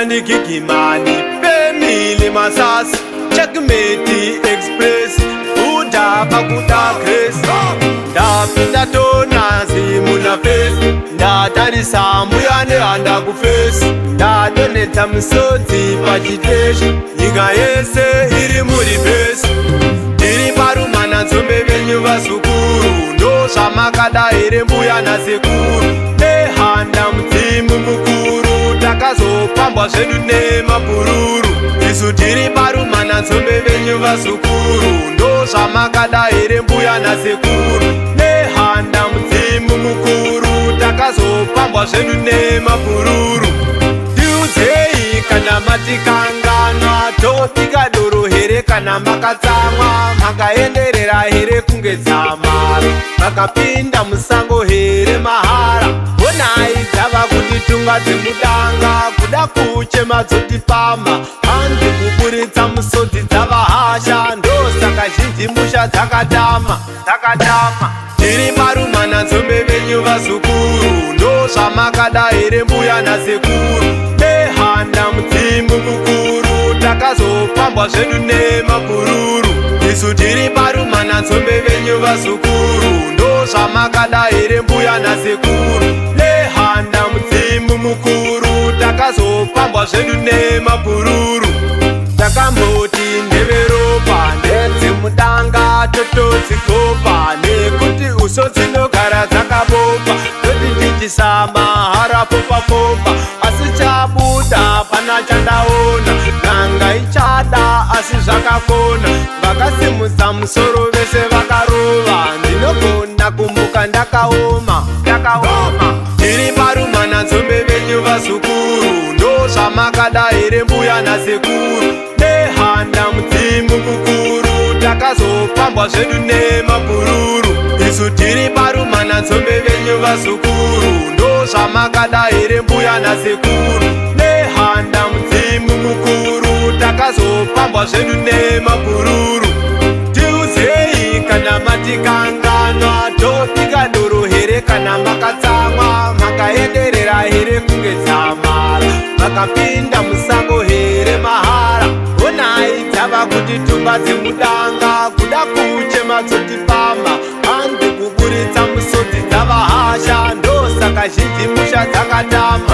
Titanic Kimani, Family Masas, Checkmate Express, Uda Bakuda Grace, Dapinda Tona Zimuna Face, Datari Samuyane Andaku Face, Datoneta Msoti Pajitation, Yiga Yese Irimuri Face, Diriparumana Zombe Venyuva Sukuru, No Shamakada Irembuya na Sekuru, Handa Mtimu Mukuru, Takazo Pamba Zenu Nema Pururu, Isu Diriparumana Zombe Venyuva Sukuru, No Shamakada Irembuya na Sekuru, Handa Mtimu Mukuru, Takazo Pamba Zenu Nema Pururu, Diuzei Kana Matikangana, Totika Doro Here Kana Makatama, Makaenderera Here Kungezama, Makapinda Musango Here Mahara, Onai Zava Kuditunga Zemudanga, Kuda Kuche Mazoti Pama, Andi Kukuritsa Musoti Zava Hasha, Ndosa Kajinti Musha Takadama, Diriparumana Zombe Venyuva Sukuru, Ndosa Makada Irembuya na Sekuru, Handa Mtimu Mukuru, Takazo Pamba Zenu Nema Pururu, Isu Diriparumana Zombe Venyuva Sukuru, Ndosa Makada Irembuya na Sekuru, Handa Mtimu Mukuru, Takazo Pamba Zenu Nema Pururu, Takamboti Neveropa, Nenzi Mudanga, Toto Zikopa, Nekuti Usotsi Nogara Zakabopa, Toti Tichisama, Hara Popa Popa, Asichabuda, Panachandaona, Nanga Ichada, Asizakakona, Vakasimusa Musoro Vese Vakarova, Ndinogona Kumbuka Ndakaoma, Diriparumana Zombe Venyuva Sukuru, Ndosa Makada Irembuya na Sekuru, Handa Mtimu Mukuru, Takazo Pamba Zenu Nema Pururu, Isu Diriparumana Zombe Venyuva Sukuru, Ndosa Makada Irembuya na Sekuru, Handa Mtimu Mukuru, Takazo Pamba Zenu Nema Pururu, Diuzei Kana Matikangana, Totika Doro Here Kana Makatama, Makaenderera Here Kungezama, Makapinda Musango Here Mahara, Onai Zava Kuditunga Zemudanga, Kuda Kuche Mazoti Pama, Andi Kukuritsa Musoti Zava Hasha, Ndosa Kajinti Musha Takadama,